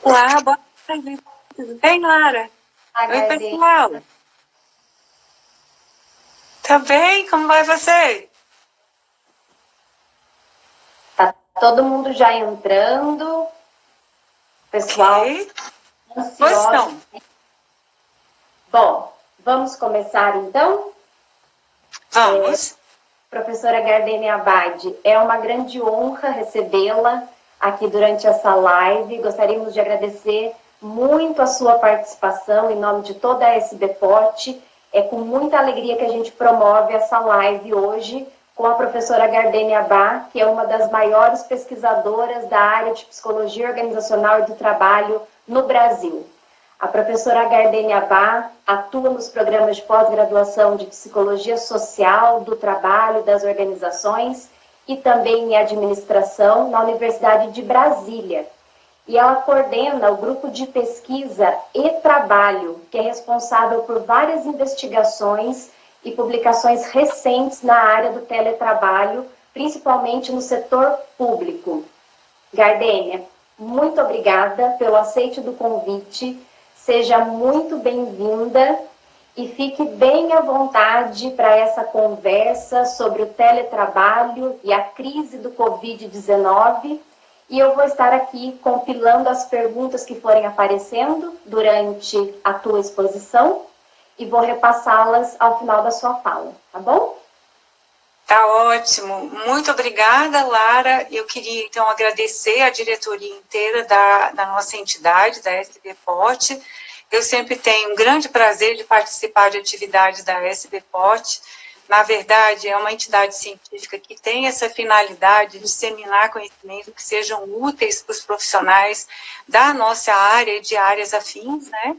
Olá, boa tarde. Tudo bem, Lara? Oi, pessoal. Tá bem? Como vai você? Tá todo mundo já entrando. Pessoal, ansioso. Bom, vamos começar então? Vamos. Professora Gardene Abad, é uma grande honra recebê-la aqui durante essa live. Gostaríamos de agradecer muito a sua participação em nome de toda a SBPOT. É com muita alegria que a gente promove essa live hoje com a professora Gardene Abad, que é uma das maiores pesquisadoras da área de psicologia organizacional e do trabalho no Brasil. A professora Gardene Abad atua nos programas de pós-graduação de Psicologia Social, do Trabalho, das Organizações e também em Administração na Universidade de Brasília. E ela coordena o grupo de pesquisa e trabalho, que é responsável por várias investigações e publicações recentes na área do teletrabalho, principalmente no setor público. Gardênia, muito obrigada pelo aceite do convite. Seja muito bem-vinda e fique bem à vontade para essa conversa sobre o teletrabalho e a crise do Covid-19. E eu vou estar aqui compilando as perguntas que forem aparecendo durante a tua exposição e vou repassá-las ao final da sua fala, tá bom? Tá ótimo. Muito obrigada, Lara. Eu queria, então, agradecer a diretoria inteira da nossa entidade, da SBPOT. Eu sempre tenho um grande prazer de participar de atividades da SBPOT. Na verdade, é uma entidade científica que tem essa finalidade de disseminar conhecimentos que sejam úteis para os profissionais da nossa área e de áreas afins, né?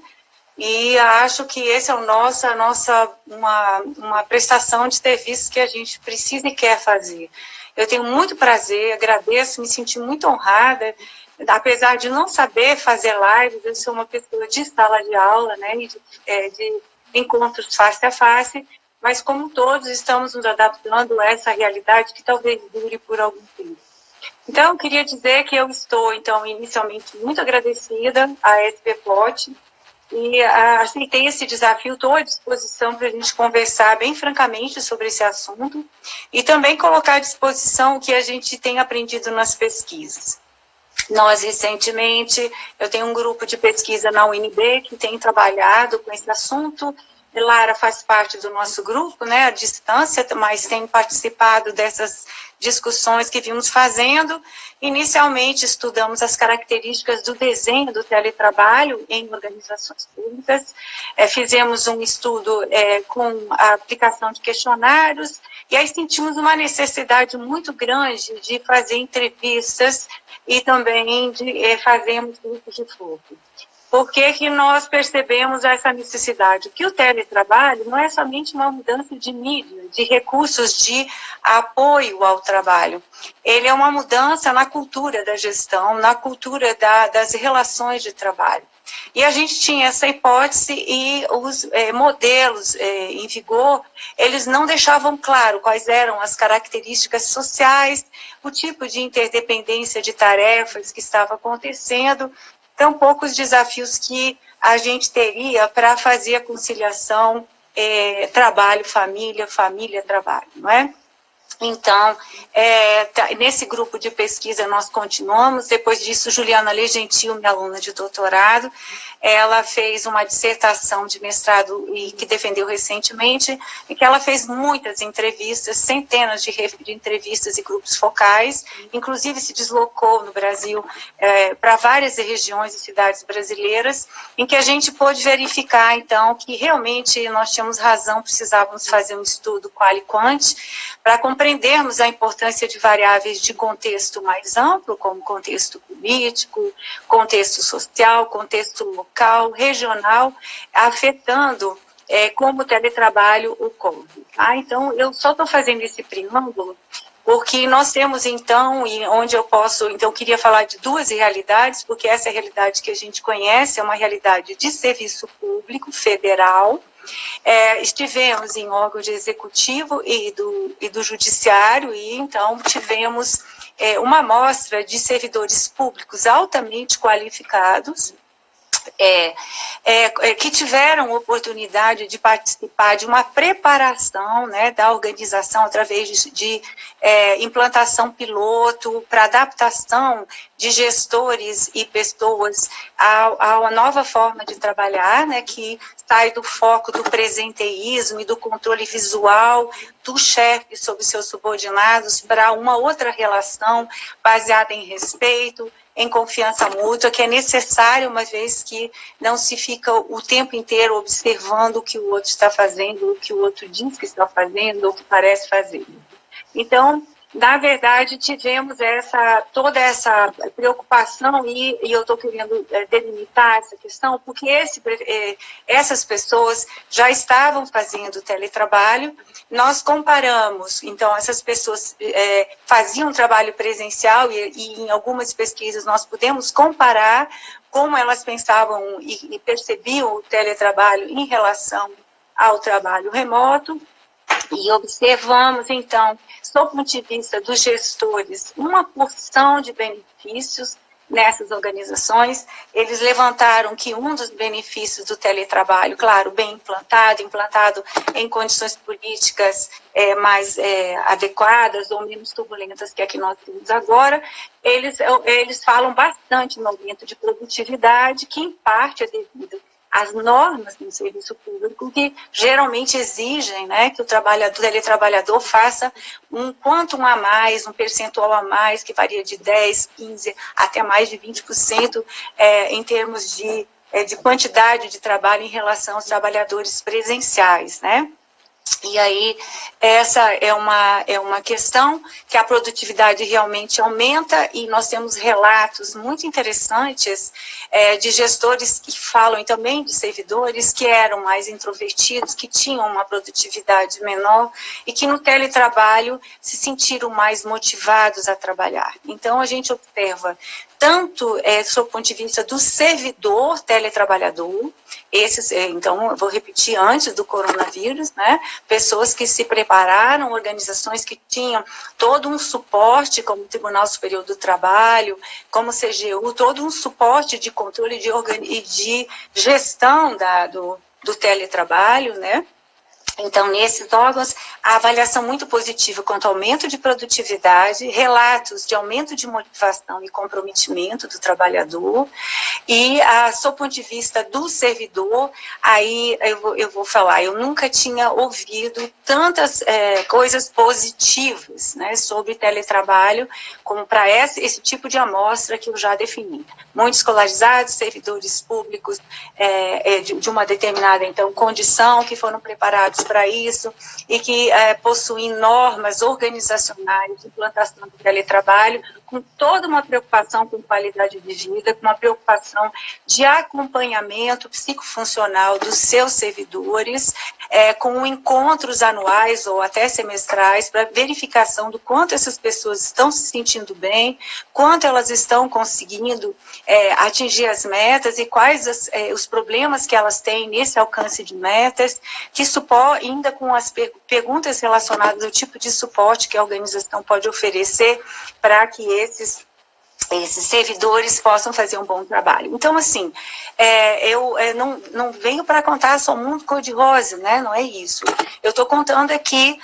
E acho que esse é uma prestação de serviços que a gente precisa e quer fazer. Eu tenho muito prazer, agradeço, me senti muito honrada, apesar de não saber fazer lives, eu sou uma pessoa de sala de aula, né, de encontros face a face, mas como todos estamos nos adaptando a essa realidade que talvez dure por algum tempo. Então, eu queria dizer que eu estou, então, inicialmente muito agradecida à SBPOT, e aceitei esse desafio, estou à disposição para a gente conversar bem francamente sobre esse assunto e também colocar à disposição o que a gente tem aprendido nas pesquisas. Nós, recentemente, eu tenho um grupo de pesquisa na UNB que tem trabalhado com esse assunto. Lara faz parte do nosso grupo, né, à distância, mas tem participado dessas discussões que vimos fazendo. Inicialmente, estudamos as características do desenho do teletrabalho em organizações públicas, fizemos um estudo com a aplicação de questionários, e aí sentimos uma necessidade muito grande de fazer entrevistas e também de fazermos grupos de foco. Por que nós percebemos essa necessidade? Que o teletrabalho não é somente uma mudança de mídia, de recursos de apoio ao trabalho. Ele é uma mudança na cultura da gestão, na cultura das relações de trabalho. E a gente tinha essa hipótese e os modelos em vigor, eles não deixavam claro quais eram as características sociais, o tipo de interdependência de tarefas que estava acontecendo, tão poucos desafios que a gente teria para fazer a conciliação trabalho-família, família-trabalho, não é? Então, nesse grupo de pesquisa nós continuamos. Depois disso, Juliana Legentil, minha aluna de doutorado, ela fez uma dissertação de mestrado e que defendeu recentemente, e que ela fez muitas entrevistas, centenas de entrevistas e grupos focais, inclusive se deslocou no Brasil para várias regiões e cidades brasileiras, em que a gente pôde verificar, então, que realmente nós tínhamos razão, precisávamos fazer um estudo qual e quant, para compreendermos a importância de variáveis de contexto mais amplo, como contexto político, contexto social, contexto local, regional, afetando como o teletrabalho ocorre. Tá? Então, eu só estou fazendo esse preâmbulo porque nós temos, então, e onde eu posso, então, eu queria falar de duas realidades, porque essa é a realidade que a gente conhece, é uma realidade de serviço público federal. Estivemos em órgão de executivo e do judiciário, e então tivemos uma amostra de servidores públicos altamente qualificados, que tiveram oportunidade de participar de uma preparação, né, da organização através de implantação piloto para adaptação de gestores e pessoas a uma nova forma de trabalhar, né, que sai do foco do presenteísmo e do controle visual do chefe sobre seus subordinados para uma outra relação baseada em respeito, em confiança mútua, que é necessário, uma vez que não se fica o tempo inteiro observando o que o outro está fazendo, o que o outro diz que está fazendo, ou que parece fazer. Então, na verdade, tivemos toda essa preocupação, e eu estou querendo delimitar essa questão, porque essas pessoas já estavam fazendo teletrabalho. Nós comparamos, então, essas pessoas faziam trabalho presencial, e em algumas pesquisas nós pudemos comparar como elas pensavam e percebiam o teletrabalho em relação ao trabalho remoto. E observamos, então, sob o ponto de vista dos gestores, uma porção de benefícios nessas organizações. Eles levantaram que um dos benefícios do teletrabalho, claro, bem implantado em condições políticas mais adequadas ou menos turbulentas que a que nós temos agora, eles falam bastante no aumento de produtividade, que em parte é devido as normas do serviço público, que geralmente exigem, né, que o teletrabalhador faça um quantum a mais, um percentual a mais, que varia de 10%, 15%, até mais de 20%, em termos de quantidade de trabalho em relação aos trabalhadores presenciais, né? E aí, essa é uma questão que a produtividade realmente aumenta, e nós temos relatos muito interessantes de gestores que falam, e também de servidores que eram mais introvertidos, que tinham uma produtividade menor, e que no teletrabalho se sentiram mais motivados a trabalhar. Então, a gente observa tanto sob o ponto de vista do servidor teletrabalhador, então, eu vou repetir, antes do coronavírus, né, pessoas que se prepararam, organizações que tinham todo um suporte, como o Tribunal Superior do Trabalho, como o CGU, todo um suporte de controle e de gestão do teletrabalho, né? Então, nesses órgãos, a avaliação muito positiva quanto ao aumento de produtividade, relatos de aumento de motivação e comprometimento do trabalhador, e, sob o ponto de vista do servidor, aí eu vou falar, eu nunca tinha ouvido tantas coisas positivas, né, sobre teletrabalho, como para esse tipo de amostra que eu já defini. Muito escolarizados, servidores públicos de uma determinada, então, condição, que foram preparados para isso, e que possuem normas organizacionais de implantação do teletrabalho, com toda uma preocupação com qualidade de vida, com uma preocupação de acompanhamento psicofuncional dos seus servidores, com encontros anuais ou até semestrais, para verificação do quanto essas pessoas estão se sentindo bem, quanto elas estão conseguindo atingir as metas, e quais os problemas que elas têm nesse alcance de metas, que ainda com as perguntas relacionadas ao tipo de suporte que a organização pode oferecer para que esses servidores possam fazer um bom trabalho. Então, assim, eu não venho para contar só um mundo cor-de-rosa, né? Não é isso. Eu estou contando aqui,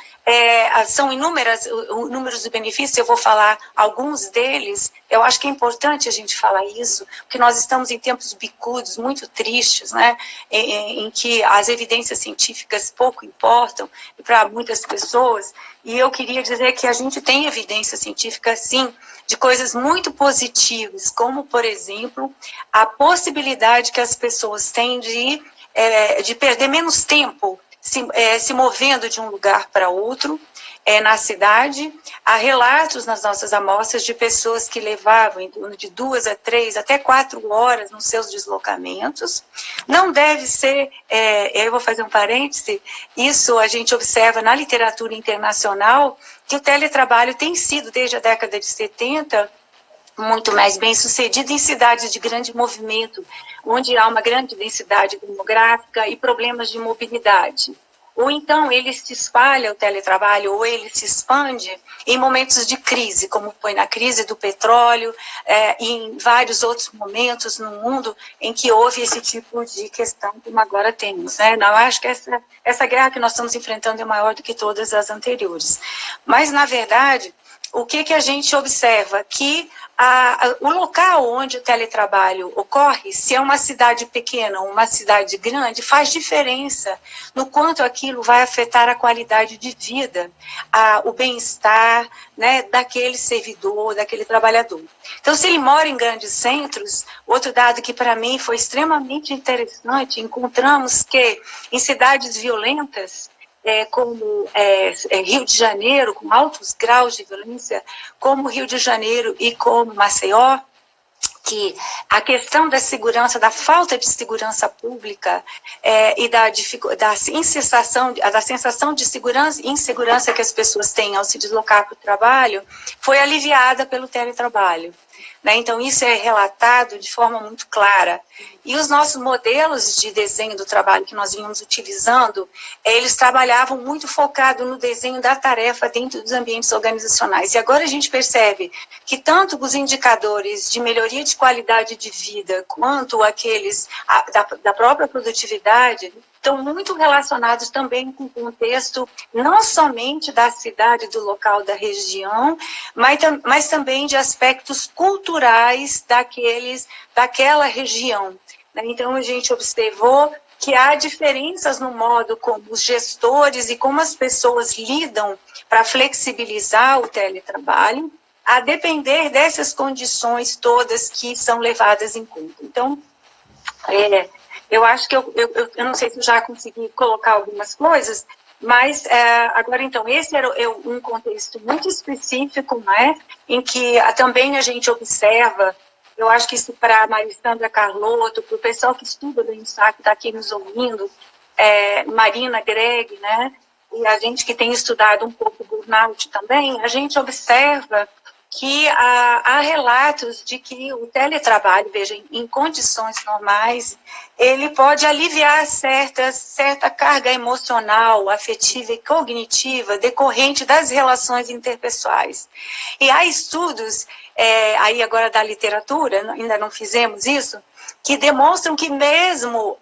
são inúmeros benefícios, eu vou falar alguns deles. Eu acho que é importante a gente falar isso, porque nós estamos em tempos bicudos, muito tristes, né? Em que as evidências científicas pouco importam para muitas pessoas, e eu queria dizer que a gente tem evidência científica, sim, de coisas muito positivas, como, por exemplo, a possibilidade que as pessoas têm de perder menos tempo se movendo de um lugar para outro na cidade. Há relatos nas nossas amostras de pessoas que levavam em torno de 2 a 3, até 4 horas nos seus deslocamentos. Não deve ser, eu vou fazer um parêntese, isso a gente observa na literatura internacional, que o teletrabalho tem sido, desde a década de 70, muito mais bem sucedido em cidades de grande movimento, onde há uma grande densidade demográfica e problemas de mobilidade. ou então ele se espalha, o teletrabalho, ou ele se expande em momentos de crise, como foi na crise do petróleo, e em vários outros momentos no mundo em que houve esse tipo de questão, como agora temos, né? Não, eu acho que essa guerra que nós estamos enfrentando é maior do que todas as anteriores. Mas, na verdade, o que a gente observa? Que o local onde o teletrabalho ocorre, se é uma cidade pequena ou uma cidade grande, faz diferença no quanto aquilo vai afetar a qualidade de vida, o bem-estar, né, daquele servidor, daquele trabalhador. Então, se ele mora em grandes centros, outro dado que para mim foi extremamente interessante, encontramos que em cidades violentas, como Rio de Janeiro, com altos graus de violência, como Rio de Janeiro e como Maceió, que a questão da segurança, da falta de segurança pública e da sensação de segurança e insegurança que as pessoas têm ao se deslocar para o trabalho, foi aliviada pelo teletrabalho. Né? Então, isso é relatado de forma muito clara. E os nossos modelos de desenho do trabalho que nós vínhamos utilizando, eles trabalhavam muito focado no desenho da tarefa dentro dos ambientes organizacionais. E agora a gente percebe que tanto os indicadores de melhoria de qualidade de vida, quanto aqueles da própria produtividade, estão muito relacionados também com o contexto, não somente da cidade, do local, da região, mas também de aspectos culturais daquela região. Então, a gente observou que há diferenças no modo como os gestores e como as pessoas lidam para flexibilizar o teletrabalho, a depender dessas condições todas que são levadas em conta. Então, eu acho que eu não sei se eu já consegui colocar algumas coisas, mas agora, então, esse era um contexto muito específico, né, em que também a gente observa. Eu acho que isso para a Maristandra Carlotto, para o pessoal que estuda do INSA, que está aqui nos ouvindo, Marina Greg, né, e a gente que tem estudado um pouco burnout também, a gente observa que há relatos de que o teletrabalho, veja, em condições normais, ele pode aliviar certa carga emocional, afetiva e cognitiva decorrente das relações interpessoais. E há estudos, aí agora da literatura, ainda não fizemos isso, que demonstram que mesmo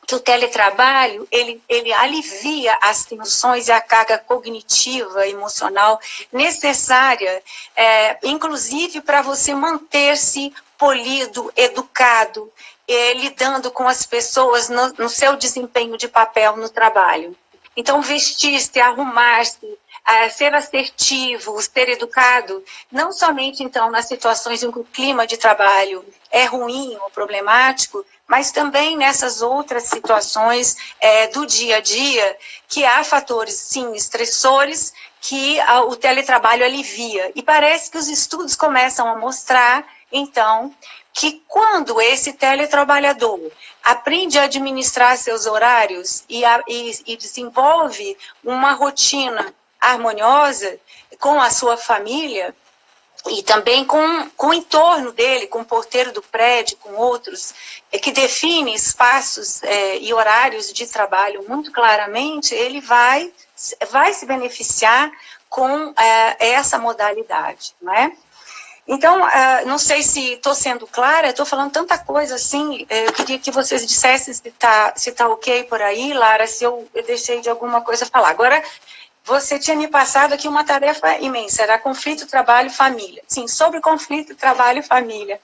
que o teletrabalho, ele alivia as tensões e a carga cognitiva, emocional necessária, inclusive para você manter-se polido, educado, lidando com as pessoas no seu desempenho de papel no trabalho. Então, vestir-se, arrumar-se, ser assertivo, ser educado, não somente, então, nas situações em que o clima de trabalho é ruim ou problemático, mas também nessas outras situações do dia a dia, que há fatores, sim, estressores, que o teletrabalho alivia. E parece que os estudos começam a mostrar, então, que quando esse teletrabalhador aprende a administrar seus horários e desenvolve uma rotina harmoniosa com a sua família, e também com o entorno dele, com o porteiro do prédio, com outros, que define espaços e horários de trabalho muito claramente, ele vai se beneficiar com essa modalidade, não é? Então, não sei se estou sendo clara, estou falando tanta coisa assim, eu queria que vocês dissessem se tá ok por aí, Lara, se eu deixei de alguma coisa falar. Agora, você tinha me passado aqui uma tarefa imensa, era conflito, trabalho, família. Sim, sobre conflito, trabalho e família.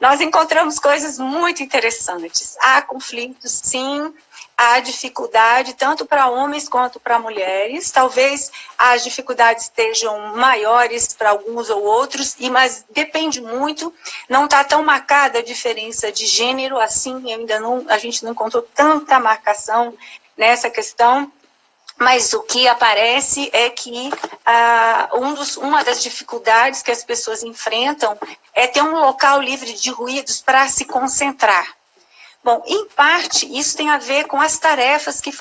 Nós encontramos coisas muito interessantes. Há conflitos, sim, há dificuldade, tanto para homens quanto para mulheres. Talvez as dificuldades estejam maiores para alguns ou outros, mas depende muito. Não está tão marcada a diferença de gênero, assim, a gente não encontrou tanta marcação nessa questão. Mas o que aparece é que uma das dificuldades que as pessoas enfrentam é ter um local livre de ruídos para se concentrar. Bom, em parte, isso tem a ver com as tarefas que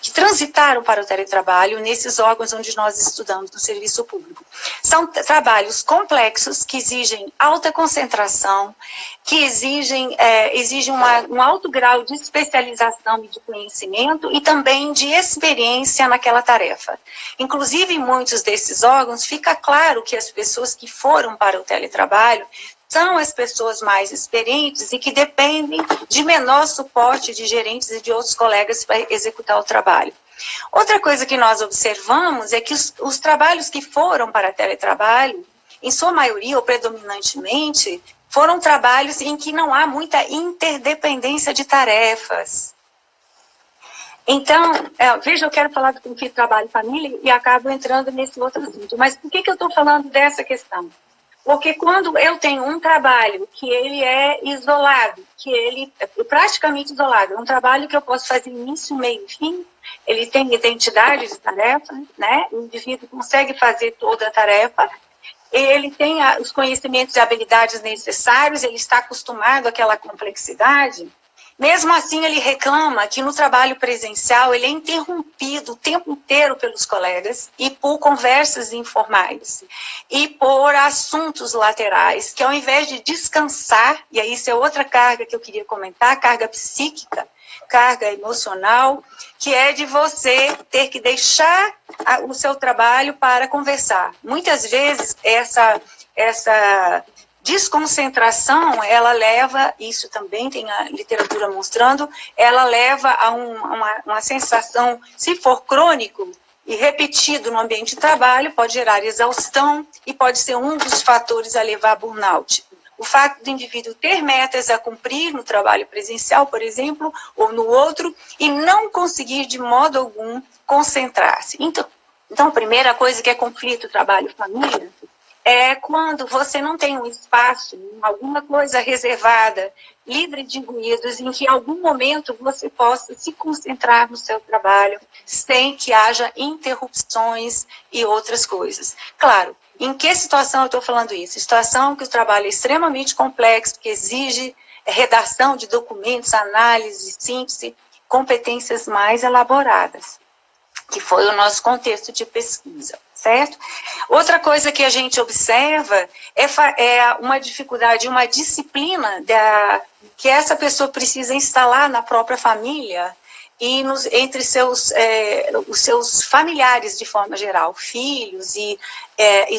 que transitaram para o teletrabalho nesses órgãos onde nós estudamos no serviço público. São trabalhos complexos que exigem alta concentração, que exigem um alto grau de especialização e de conhecimento e também de experiência naquela tarefa. Inclusive, em muitos desses órgãos, fica claro que as pessoas que foram para o teletrabalho são as pessoas mais experientes e que dependem de menor suporte de gerentes e de outros colegas para executar o trabalho. Outra coisa que nós observamos é que os trabalhos que foram para teletrabalho, em sua maioria ou predominantemente, foram trabalhos em que não há muita interdependência de tarefas. Então, veja, eu quero falar do conflito trabalho-família e acabo entrando nesse outro assunto. Mas por que eu estou falando dessa questão? Porque quando eu tenho um trabalho que ele é isolado, que ele é praticamente isolado, é um trabalho que eu posso fazer início, meio e fim, ele tem identidade de tarefa, né? O indivíduo consegue fazer toda a tarefa, ele tem os conhecimentos e habilidades necessários, ele está acostumado àquela complexidade. Mesmo assim, ele reclama que no trabalho presencial ele é interrompido o tempo inteiro pelos colegas e por conversas informais e por assuntos laterais, que ao invés de descansar, e aí isso é outra carga que eu queria comentar, carga psíquica, carga emocional, que é de você ter que deixar o seu trabalho para conversar. Muitas vezes essa desconcentração, ela leva, isso também tem a literatura mostrando, ela leva a uma sensação, se for crônico e repetido no ambiente de trabalho, pode gerar exaustão e pode ser um dos fatores a levar a burnout. O fato do indivíduo ter metas a cumprir no trabalho presencial, por exemplo, ou no outro, e não conseguir de modo algum concentrar-se. Então, a primeira coisa que é conflito trabalho-família, é quando você não tem um espaço, alguma coisa reservada, livre de ruídos, em que em algum momento você possa se concentrar no seu trabalho, sem que haja interrupções e outras coisas. Claro, em que situação eu estou falando isso? Situação que o trabalho é extremamente complexo, que exige redação de documentos, análise, síntese, competências mais elaboradas, que foi o nosso contexto de pesquisa. Certo? Outra coisa que a gente observa é uma dificuldade, uma disciplina que essa pessoa precisa instalar na própria família e entre os seus familiares de forma geral, filhos e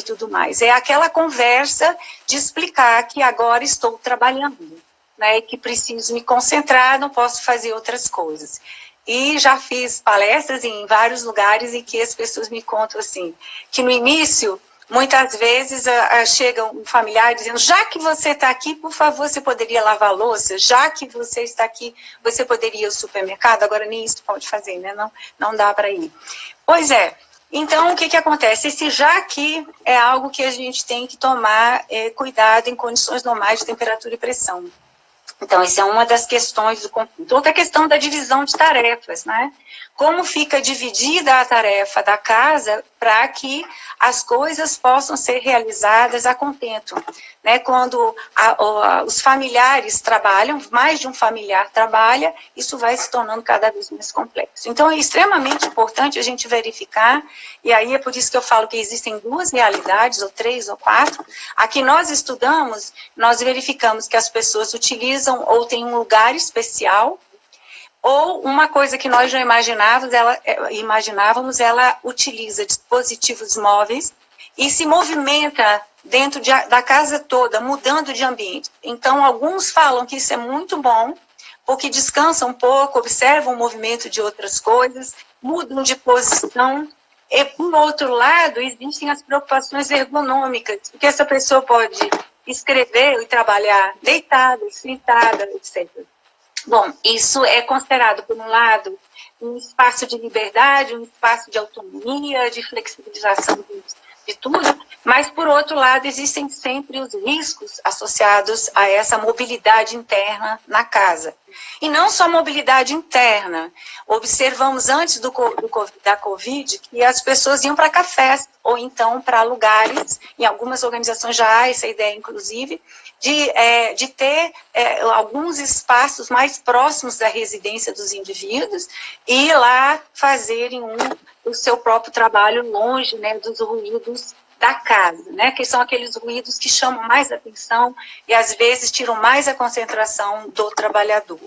tudo mais. É aquela conversa de explicar que agora estou trabalhando, né, que preciso me concentrar, não posso fazer outras coisas. E já fiz palestras em vários lugares em que as pessoas me contam assim, que no início, muitas vezes, chega um familiar dizendo, já que você está aqui, por favor, você poderia lavar a louça? Já que você está aqui, você poderia ir ao supermercado? Agora nem isso pode fazer, né? Não dá para ir. Pois é. Então, o que acontece? Esse já aqui é algo que a gente tem que tomar cuidado em condições normais de temperatura e pressão. Então, essa é uma das questões do conflito. Outra questão da divisão de tarefas, né? Como fica dividida a tarefa da casa para que as coisas possam ser realizadas a contento, né? Quando os familiares trabalham, mais de um familiar trabalha, isso vai se tornando cada vez mais complexo. Então, é extremamente importante a gente verificar, e aí é por isso que eu falo que existem duas realidades, ou três, ou quatro. Aqui nós estudamos, nós verificamos que as pessoas utilizam ou têm um lugar especial, ou uma coisa que nós já imaginávamos, ela utiliza dispositivos móveis e se movimenta dentro da casa toda, mudando de ambiente. Então, alguns falam que isso é muito bom, porque descansam um pouco, observam o movimento de outras coisas, mudam de posição. E, por outro lado, existem as preocupações ergonômicas, porque essa pessoa pode escrever e trabalhar deitada, sentada, etc. Bom, isso é considerado, por um lado, um espaço de liberdade, um espaço de autonomia, de flexibilização de tudo, mas, por outro lado, existem sempre os riscos associados a essa mobilidade interna na casa. E não só mobilidade interna. Observamos antes da Covid que as pessoas iam para cafés, ou então para lugares, em algumas organizações já há essa ideia, inclusive, de ter alguns espaços mais próximos da residência dos indivíduos e ir lá fazerem o seu próprio trabalho longe, né, dos ruídos da casa, né, que são aqueles ruídos que chamam mais atenção e às vezes tiram mais a concentração do trabalhador.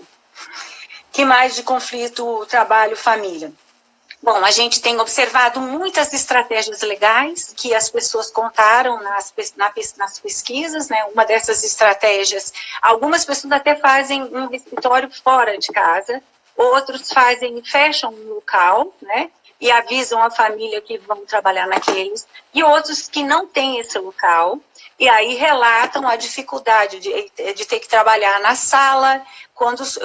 Que mais de conflito trabalho-família? Bom, a gente tem observado muitas estratégias legais que as pessoas contaram nas pesquisas, né? Uma dessas estratégias, algumas pessoas até fazem um escritório fora de casa, outros fecham um local, né? E avisam a família que vão trabalhar naqueles, e outros que não têm esse local, e aí relatam a dificuldade de ter que trabalhar na sala,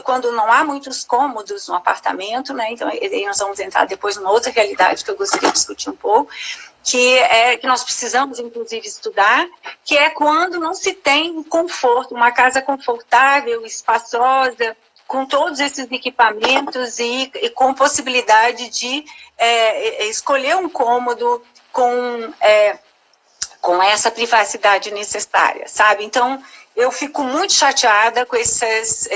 quando não há muitos cômodos no apartamento, né? Então, nós vamos entrar depois numa outra realidade que eu gostaria de discutir um pouco, que nós precisamos, inclusive, estudar, que é quando não se tem conforto, uma casa confortável, espaçosa, com todos esses equipamentos e com possibilidade de escolher um cômodo com essa privacidade necessária, sabe? Então, eu fico muito chateada com essas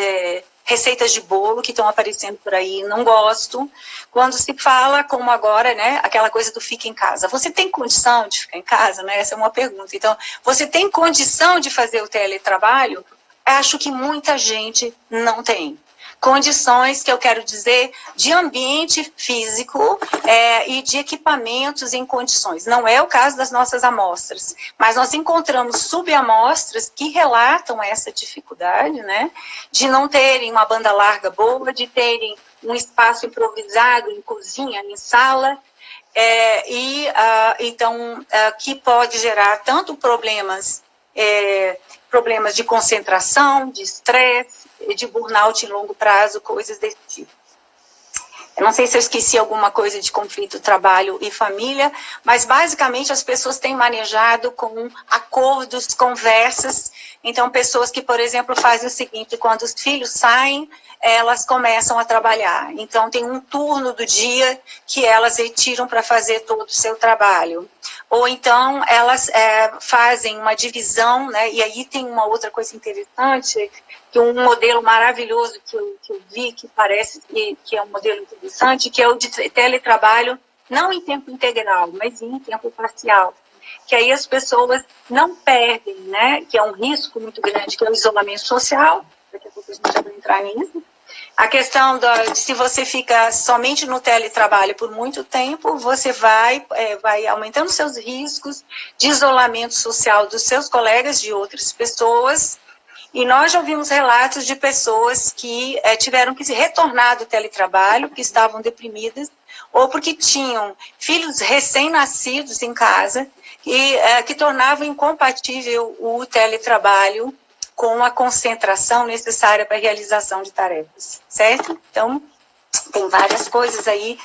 receitas de bolo que estão aparecendo por aí, não gosto. Quando se fala, como agora, né, aquela coisa do fica em casa. Você tem condição de ficar em casa, né? Essa é uma pergunta. Então, você tem condição de fazer o teletrabalho? Acho que muita gente não tem. Condições, que eu quero dizer, de ambiente físico e de equipamentos em condições. Não é o caso das nossas amostras, mas nós encontramos subamostras que relatam essa dificuldade, né, de não terem uma banda larga boa, de terem um espaço improvisado em cozinha, em sala, então, que pode gerar tanto problemas de concentração, de estresse, de burnout em longo prazo, coisas desse tipo. Eu não sei se eu esqueci alguma coisa de conflito, trabalho e família, mas basicamente as pessoas têm manejado com acordos, conversas. Então, pessoas que, por exemplo, fazem o seguinte: quando os filhos saem, elas começam a trabalhar. Então, tem um turno do dia que elas retiram para fazer todo o seu trabalho. Ou então, elas fazem uma divisão, né? E aí tem uma outra coisa interessante, que um modelo maravilhoso que eu vi, que parece que é um modelo interessante, que é o de teletrabalho, não em tempo integral, mas em tempo parcial. Que aí as pessoas não perdem, né? Que é um risco muito grande, que é o isolamento social. Daqui a pouco a gente já vai entrar nisso. A questão de se você fica somente no teletrabalho por muito tempo, você vai aumentando seus riscos de isolamento social dos seus colegas, de outras pessoas. E nós já ouvimos relatos de pessoas que tiveram que se retornar do teletrabalho, que estavam deprimidas, ou porque tinham filhos recém-nascidos em casa, que tornavam incompatível o teletrabalho com a concentração necessária para a realização de tarefas, certo? Então, tem várias coisas aí.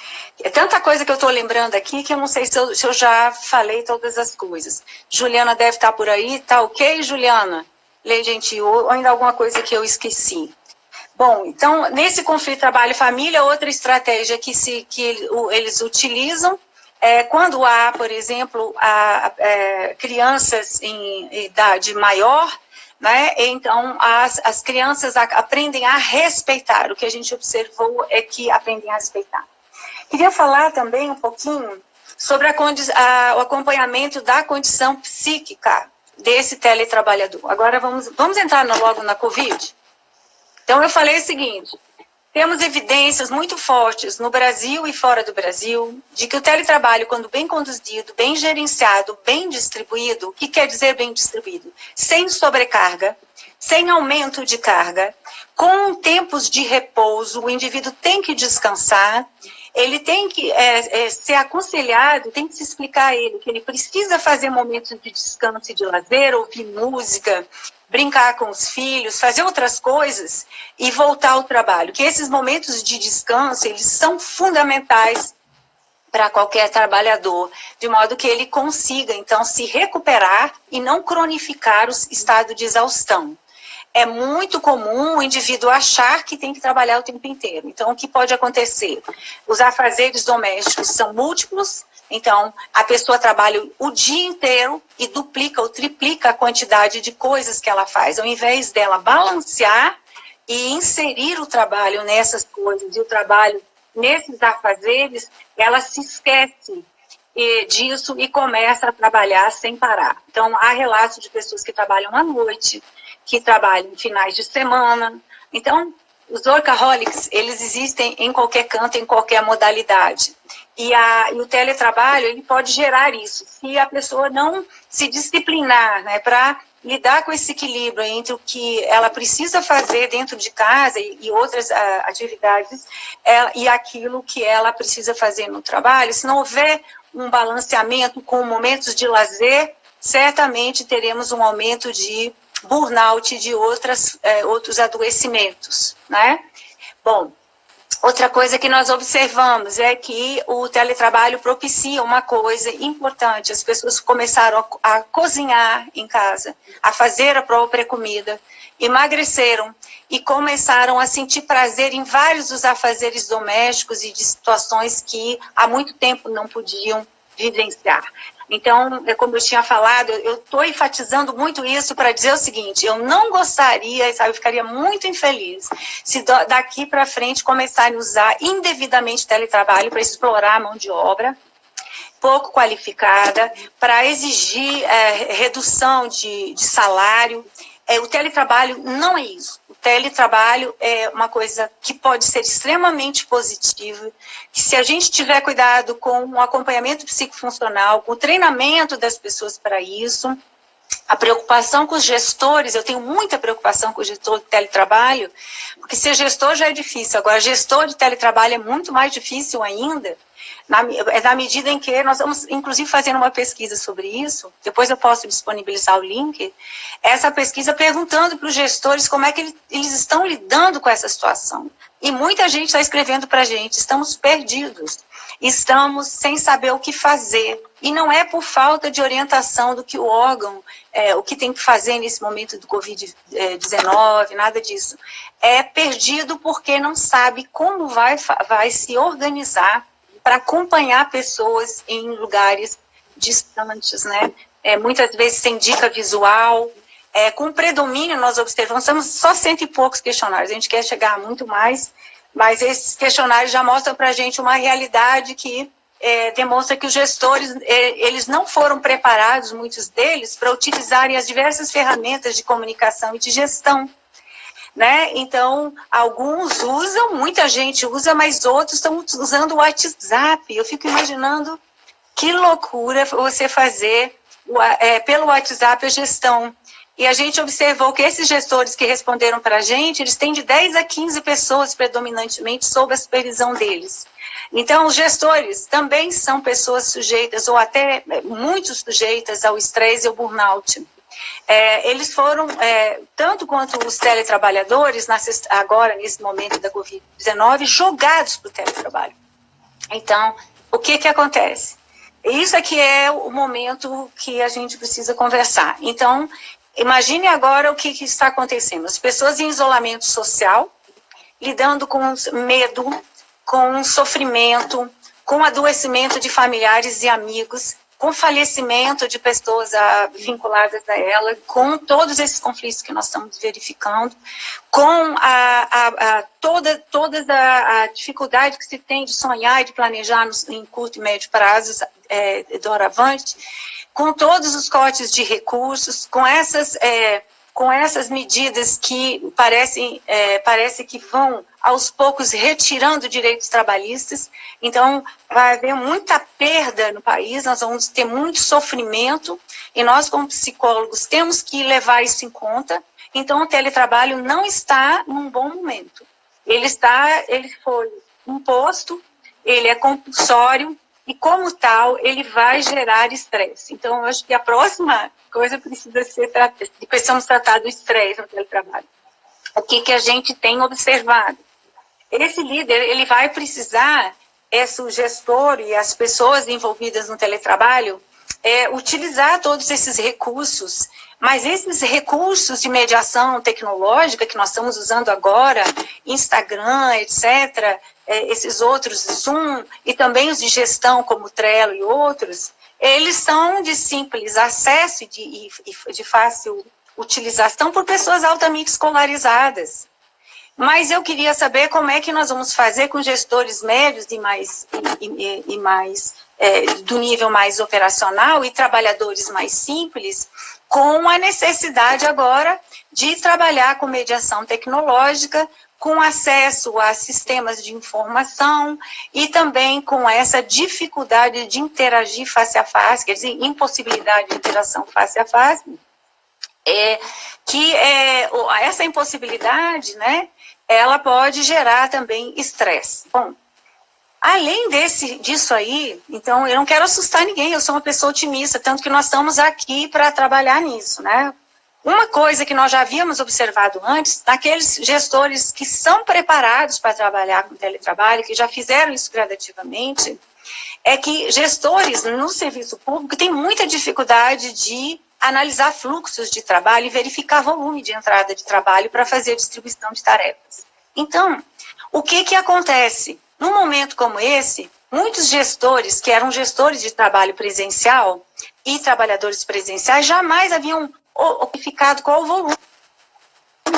É tanta coisa que eu estou lembrando aqui que eu não sei se eu já falei todas as coisas. Juliana deve estar por aí. Tá ok, Juliana? Lei Gentil, ou ainda alguma coisa que eu esqueci. Bom, então, nesse conflito trabalho-família, outra estratégia que eles utilizam é quando há, por exemplo, crianças em idade maior, né? Então, as crianças aprendem a respeitar. O que a gente observou é que aprendem a respeitar. Queria falar também um pouquinho sobre o acompanhamento da condição psíquica desse teletrabalhador. Agora vamos entrar logo na Covid? Então, eu falei o seguinte: temos evidências muito fortes no Brasil e fora do Brasil de que o teletrabalho, quando bem conduzido, bem gerenciado, bem distribuído, o que quer dizer bem distribuído? Sem sobrecarga, sem aumento de carga, com tempos de repouso, o indivíduo tem que descansar, ele tem que ser aconselhado, tem que se explicar a ele que ele precisa fazer momentos de descanso e de lazer, ouvir música, brincar com os filhos, fazer outras coisas e voltar ao trabalho. Que esses momentos de descanso, eles são fundamentais para qualquer trabalhador, de modo que ele consiga, então, se recuperar e não cronificar o estado de exaustão. É muito comum o indivíduo achar que tem que trabalhar o tempo inteiro. Então, o que pode acontecer? Os afazeres domésticos são múltiplos, Então, a pessoa trabalha o dia inteiro e duplica ou triplica a quantidade de coisas que ela faz. Ao invés dela balancear e inserir o trabalho nessas coisas, e o trabalho nesses afazeres, ela se esquece disso e começa a trabalhar sem parar. Então, há relatos de pessoas que trabalham à noite, que trabalham em finais de semana. Então, os workaholics, eles existem em qualquer canto, em qualquer modalidade. E o teletrabalho, ele pode gerar isso, se a pessoa não se disciplinar, né, para lidar com esse equilíbrio entre o que ela precisa fazer dentro de casa e outras atividades, e aquilo que ela precisa fazer no trabalho. Se não houver um balanceamento com momentos de lazer, certamente teremos um aumento de burnout e de outros adoecimentos, né? Bom, outra coisa que nós observamos é que o teletrabalho propicia uma coisa importante. As pessoas começaram a cozinhar em casa, a fazer a própria comida, emagreceram e começaram a sentir prazer em vários dos afazeres domésticos e de situações que há muito tempo não podiam vivenciar. Então, como eu tinha falado, eu estou enfatizando muito isso para dizer o seguinte: eu não gostaria, sabe, eu ficaria muito infeliz se daqui para frente começarem a usar indevidamente teletrabalho para explorar a mão de obra pouco qualificada, para exigir redução de salário. O teletrabalho não é isso. O teletrabalho é uma coisa que pode ser extremamente positiva, que se a gente tiver cuidado com o acompanhamento psicofuncional, com o treinamento das pessoas para isso, a preocupação com os gestores, eu tenho muita preocupação com o gestor de teletrabalho, porque ser gestor já é difícil, agora gestor de teletrabalho é muito mais difícil ainda, na medida em que nós estamos, inclusive, fazendo uma pesquisa sobre isso, depois eu posso disponibilizar o link, essa pesquisa perguntando para os gestores como é que eles estão lidando com essa situação. E muita gente está escrevendo para a gente: estamos perdidos, estamos sem saber o que fazer. E não é por falta de orientação do que o órgão, o que tem que fazer nesse momento do Covid-19, nada disso. É perdido porque não sabe como vai se organizar para acompanhar pessoas em lugares distantes, né? Muitas vezes sem dica visual, com predomínio nós observamos, estamos só 100 e poucos questionários, a gente quer chegar a muito mais, mas esses questionários já mostram para a gente uma realidade que demonstra que os gestores, eles não foram preparados, muitos deles, para utilizarem as diversas ferramentas de comunicação e de gestão. Né? Então, alguns usam, muita gente usa, mas outros estão usando o WhatsApp. Eu fico imaginando que loucura você fazer pelo WhatsApp a gestão. E a gente observou que esses gestores que responderam para a gente, eles têm de 10 a 15 pessoas predominantemente sob a supervisão deles. Então, os gestores também são pessoas sujeitas, ou até muito sujeitas ao estresse e ao burnout. Eles foram, tanto quanto os teletrabalhadores, agora nesse momento da Covid-19, jogados para o teletrabalho. Então, o que acontece? Isso aqui é o momento que a gente precisa conversar. Então, imagine agora o que está acontecendo. As pessoas em isolamento social, lidando com medo, com sofrimento, com adoecimento de familiares e amigos, com falecimento de pessoas vinculadas a ela, com todos esses conflitos que nós estamos verificando, com toda a dificuldade que se tem de sonhar e de planejar em curto e médio prazos doravante, com todos os cortes de recursos, com essas medidas que parece que vão, aos poucos, retirando direitos trabalhistas. Então, vai haver muita perda no país, nós vamos ter muito sofrimento, e nós, como psicólogos, temos que levar isso em conta. Então, o teletrabalho não está num bom momento. Ele foi imposto, ele é compulsório, e como tal, ele vai gerar estresse. Então, eu acho que a próxima coisa precisa ser precisamos tratar do estresse no teletrabalho. O que a gente tem observado? Esse líder, ele vai precisar, o gestor e as pessoas envolvidas no teletrabalho, utilizar todos esses recursos, mas esses recursos de mediação tecnológica que nós estamos usando agora, Instagram, etc., esses outros, Zoom, e também os de gestão, como Trello e outros, eles são de simples acesso e de fácil utilização por pessoas altamente escolarizadas. Mas eu queria saber como é que nós vamos fazer com gestores médios e mais do nível mais operacional e trabalhadores mais simples, com a necessidade agora de trabalhar com mediação tecnológica, com acesso a sistemas de informação e também com essa dificuldade de interagir face a face, quer dizer, impossibilidade de interação face a face, essa impossibilidade, né, ela pode gerar também estresse. Bom, além disso aí, então, eu não quero assustar ninguém, eu sou uma pessoa otimista, tanto que nós estamos aqui para trabalhar nisso, né? Uma coisa que nós já havíamos observado antes, naqueles gestores que são preparados para trabalhar com teletrabalho, que já fizeram isso gradativamente, é que gestores no serviço público têm muita dificuldade de analisar fluxos de trabalho e verificar volume de entrada de trabalho para fazer a distribuição de tarefas. Então, o que acontece? Num momento como esse, muitos gestores, que eram gestores de trabalho presencial e trabalhadores presenciais, jamais haviam ficado qual o volume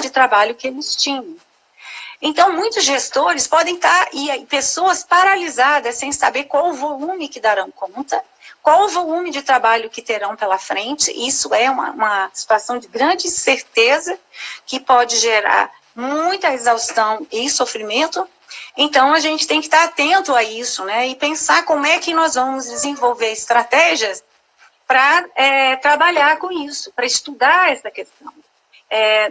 de trabalho que eles tinham. Então, muitos gestores podem estar, e pessoas paralisadas, sem saber qual o volume que darão conta, qual o volume de trabalho que terão pela frente. Isso é uma situação de grande incerteza, que pode gerar muita exaustão e sofrimento. Então, a gente tem que estar atento a isso, né, e pensar como é que nós vamos desenvolver estratégias para trabalhar com isso, para estudar essa questão.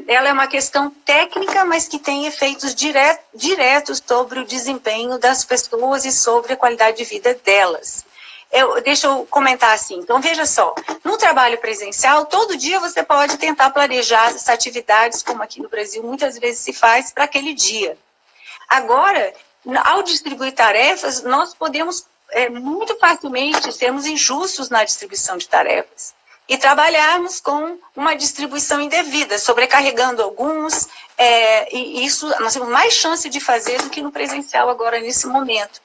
Ela é uma questão técnica, mas que tem efeitos diretos sobre o desempenho das pessoas e sobre a qualidade de vida delas. Deixa eu comentar assim, então veja só, no trabalho presencial, todo dia você pode tentar planejar as atividades, como aqui no Brasil muitas vezes se faz, para aquele dia. Agora, ao distribuir tarefas, nós podemos muito facilmente sermos injustos na distribuição de tarefas e trabalharmos com uma distribuição indevida, sobrecarregando alguns, e isso nós temos mais chance de fazer do que no presencial agora nesse momento.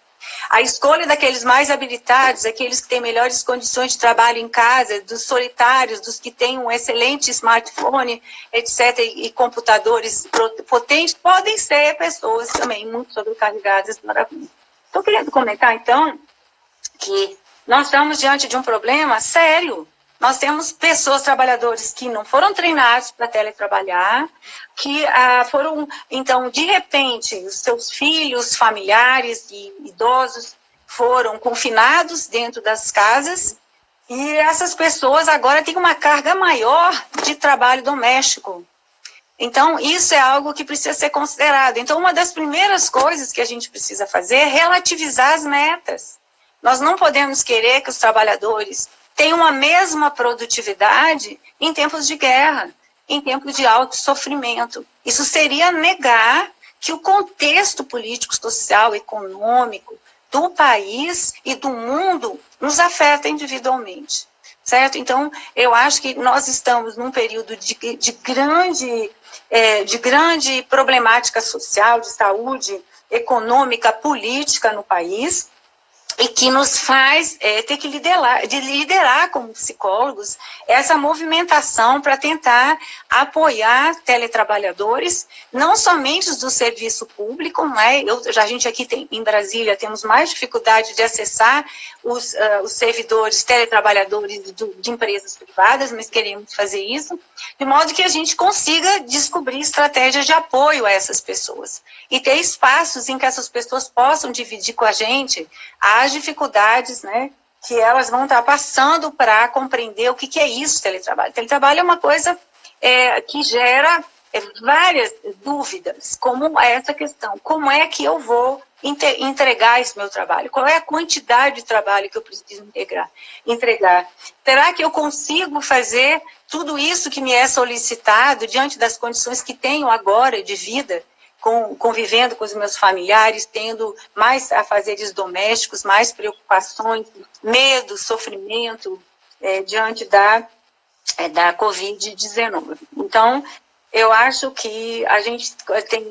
A escolha daqueles mais habilitados, aqueles que têm melhores condições de trabalho em casa, dos solitários, dos que têm um excelente smartphone, etc., e computadores potentes, podem ser pessoas também muito sobrecarregadas. Estou querendo comentar, então, que nós estamos diante de um problema sério. Nós temos pessoas, trabalhadores, que não foram treinados para teletrabalhar, que foram, então, de repente, os seus filhos, familiares e idosos foram confinados dentro das casas, e essas pessoas agora têm uma carga maior de trabalho doméstico. Então, isso é algo que precisa ser considerado. Então, uma das primeiras coisas que a gente precisa fazer é relativizar as metas. Nós não podemos querer que os trabalhadores tenham a mesma produtividade em tempos de guerra, em tempos de alto sofrimento. Isso seria negar que o contexto político, social, econômico do país e do mundo nos afeta individualmente, certo? Então, eu acho que nós estamos num período de grande problemática social, de saúde econômica, política no país, e que nos faz ter que liderar como psicólogos essa movimentação para tentar apoiar teletrabalhadores, não somente os do serviço público, né? A gente aqui em Brasília temos mais dificuldade de acessar os servidores teletrabalhadores de empresas privadas, mas queremos fazer isso, de modo que a gente consiga descobrir estratégias de apoio a essas pessoas e ter espaços em que essas pessoas possam dividir com a gente as dificuldades, né, que elas vão estar passando para compreender o que é isso, teletrabalho. Teletrabalho é uma coisa que gera várias dúvidas, como essa questão, como é que eu vou entregar esse meu trabalho? Qual é a quantidade de trabalho que eu preciso entregar? Será que eu consigo fazer tudo isso que me é solicitado diante das condições que tenho agora de vida, convivendo com os meus familiares, tendo mais afazeres domésticos, mais preocupações, medo, sofrimento diante da Covid-19. Então, Eu acho que a gente tem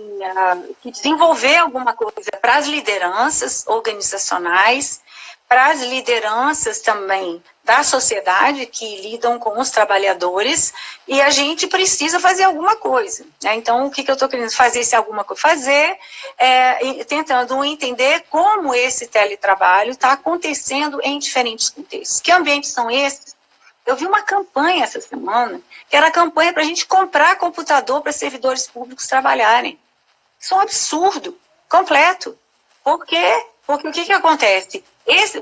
que desenvolver alguma coisa para as lideranças organizacionais, para as lideranças também da sociedade que lidam com os trabalhadores, e a gente precisa fazer alguma coisa, né? Então, o que eu estou querendo fazer, se alguma coisa fazer, tentando entender como esse teletrabalho está acontecendo em diferentes contextos. Que ambientes são esses? Eu vi uma campanha essa semana, que era a campanha para a gente comprar computador para servidores públicos trabalharem. Isso é um absurdo, completo. Por quê? Porque o que acontece?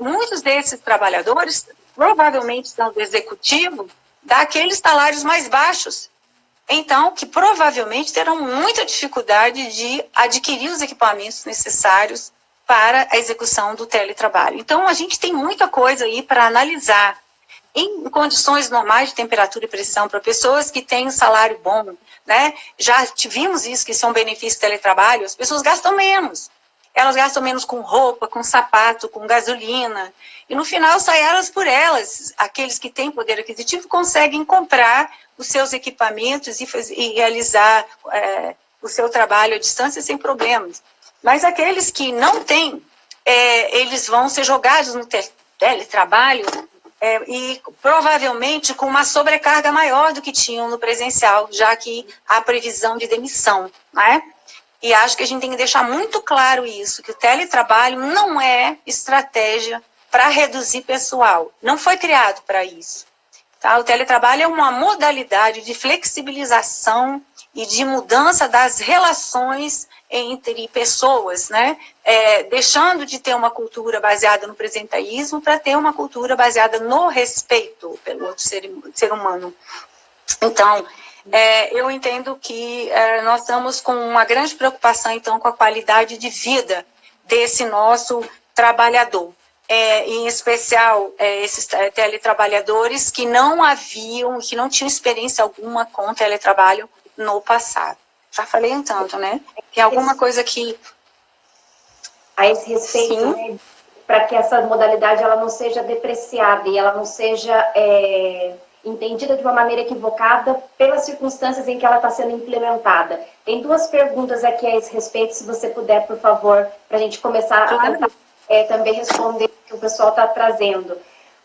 Muitos desses trabalhadores provavelmente são do executivo daqueles salários mais baixos. Então, que provavelmente terão muita dificuldade de adquirir os equipamentos necessários para a execução do teletrabalho. Então, a gente tem muita coisa aí para analisar. Em condições normais de temperatura e pressão, para pessoas que têm um salário bom, né? Já tivemos isso, que são benefícios do teletrabalho, as pessoas gastam menos. Elas gastam menos com roupa, com sapato, com gasolina. E no final sai elas por elas. Aqueles que têm poder aquisitivo conseguem comprar os seus equipamentos e realizar o seu trabalho à distância sem problemas. Mas aqueles que não têm, eles vão ser jogados no teletrabalho e provavelmente com uma sobrecarga maior do que tinham no presencial, já que há previsão de demissão, né? E acho que a gente tem que deixar muito claro isso, que o teletrabalho não é estratégia para reduzir pessoal, não foi criado para isso. Tá? O teletrabalho é uma modalidade de flexibilização e de mudança das relações entre pessoas, né? Deixando de ter uma cultura baseada no presenteísmo para ter uma cultura baseada no respeito pelo outro ser humano. Então, eu entendo que nós estamos com uma grande preocupação, então, com a qualidade de vida desse nosso trabalhador. Em especial, esses teletrabalhadores que não tinham experiência alguma com teletrabalho no passado. Já falei um tanto, né? Tem alguma coisa que... A esse respeito, né, para que essa modalidade ela não seja depreciada e ela não seja entendida de uma maneira equivocada pelas circunstâncias em que ela está sendo implementada. Tem duas perguntas aqui a esse respeito, se você puder, por favor, para a gente começar a tentar também responder o que o pessoal está trazendo.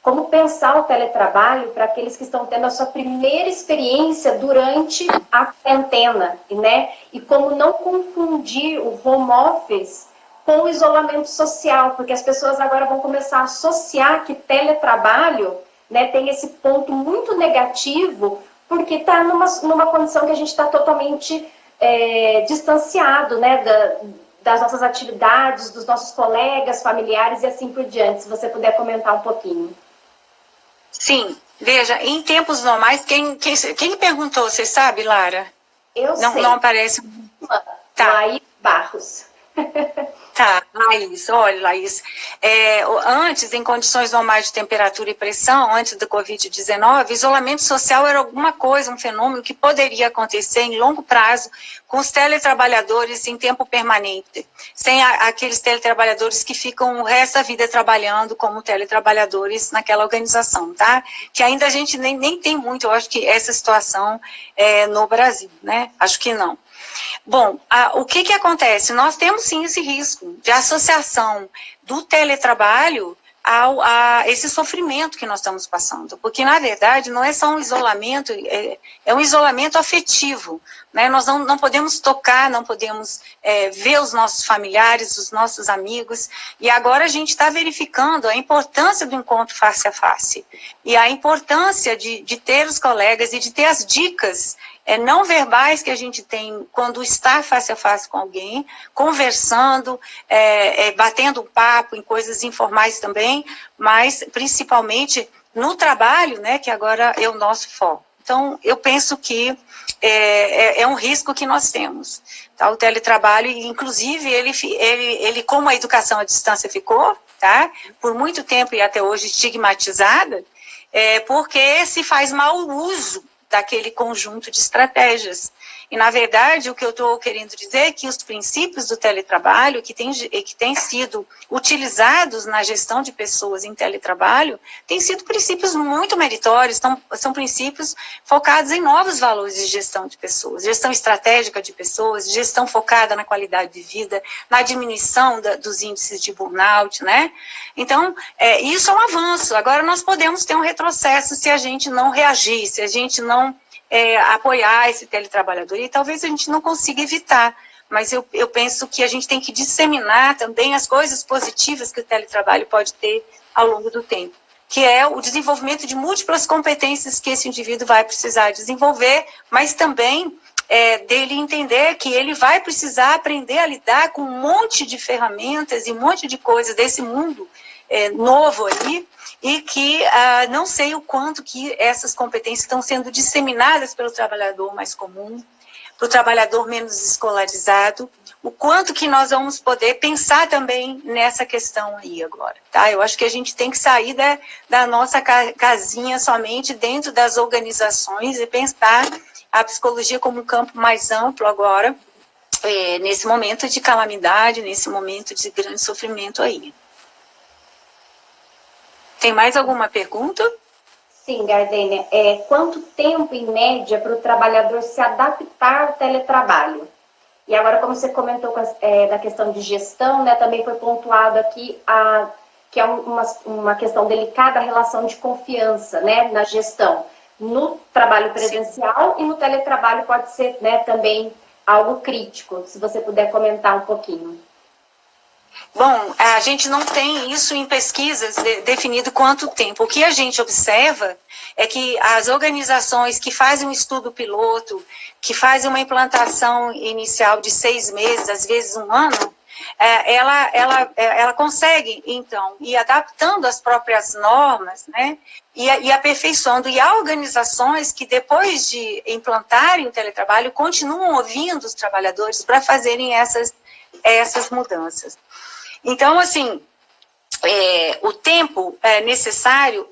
Como pensar o teletrabalho para aqueles que estão tendo a sua primeira experiência durante a quarentena, né? E como não confundir o home office com o isolamento social, porque as pessoas agora vão começar a associar que teletrabalho, né, tem esse ponto muito negativo, porque está numa condição que a gente está totalmente distanciado, né, das nossas atividades, dos nossos colegas, familiares e assim por diante. Se você puder comentar um pouquinho. Sim, veja, em tempos normais, quem perguntou, você sabe, Lara? Eu sei. Não aparece. Tá. Laís Barros. Tá, Laís, olha, Laís, antes, em condições normais de temperatura e pressão, antes do Covid-19, isolamento social era alguma coisa, um fenômeno que poderia acontecer em longo prazo com os teletrabalhadores em tempo permanente, sem aqueles teletrabalhadores que ficam o resto da vida trabalhando como teletrabalhadores naquela organização, tá? Que ainda a gente nem tem muito, eu acho que essa situação no Brasil, né? Acho que não. Bom, o que acontece? Nós temos sim esse risco de associação do teletrabalho a esse sofrimento que nós estamos passando, porque na verdade não é só um isolamento, é um isolamento afetivo, né? Nós não podemos tocar, não podemos ver os nossos familiares, os nossos amigos, e agora a gente está verificando a importância do encontro face a face, e a importância de ter os colegas e de ter as dicas não verbais que a gente tem quando está face a face com alguém, conversando, batendo um papo em coisas informais também, mas principalmente no trabalho, né, que agora é o nosso foco. Então, eu penso que é um risco que nós temos. Tá? O teletrabalho, inclusive, ele como a educação à distância ficou, tá? Por muito tempo e até hoje estigmatizada, porque se faz mau uso daquele conjunto de estratégias. E, na verdade, o que eu estou querendo dizer é que os princípios do teletrabalho, que têm sido utilizados na gestão de pessoas em teletrabalho, têm sido princípios muito meritórios, são princípios focados em novos valores de gestão de pessoas, gestão estratégica de pessoas, gestão focada na qualidade de vida, na diminuição dos índices de burnout, né? Então, isso é um avanço. Agora, nós podemos ter um retrocesso se a gente não reagir, se a gente não apoiar esse teletrabalhador, e talvez a gente não consiga evitar, mas eu penso que a gente tem que disseminar também as coisas positivas que o teletrabalho pode ter ao longo do tempo, que é o desenvolvimento de múltiplas competências que esse indivíduo vai precisar desenvolver, mas também dele entender que ele vai precisar aprender a lidar com um monte de ferramentas e um monte de coisas desse mundo novo aí, e que não sei o quanto que essas competências estão sendo disseminadas pelo trabalhador mais comum, para o trabalhador menos escolarizado, o quanto que nós vamos poder pensar também nessa questão aí agora, tá? Eu acho que a gente tem que sair da nossa casinha somente dentro das organizações e pensar a psicologia como um campo mais amplo agora, nesse momento de calamidade, nesse momento de grande sofrimento aí. Tem mais alguma pergunta? Sim, Gardênia. Quanto tempo, em média, para o trabalhador se adaptar ao teletrabalho? E agora, como você comentou da questão de gestão, né, também foi pontuado aqui que é uma questão delicada, a relação de confiança, né, na gestão. No trabalho presencial, sim, e no teletrabalho pode ser, né, também algo crítico, se você puder comentar um pouquinho. Bom, a gente não tem isso em pesquisas definido quanto tempo. O que a gente observa é que as organizações que fazem um estudo piloto, que fazem uma implantação inicial de 6 meses, às vezes 1 ano, ela consegue, então, ir adaptando as próprias normas, né, e aperfeiçoando. E há organizações que, depois de implantarem o teletrabalho, continuam ouvindo os trabalhadores para fazerem essas mudanças. Então, assim, o tempo necessário,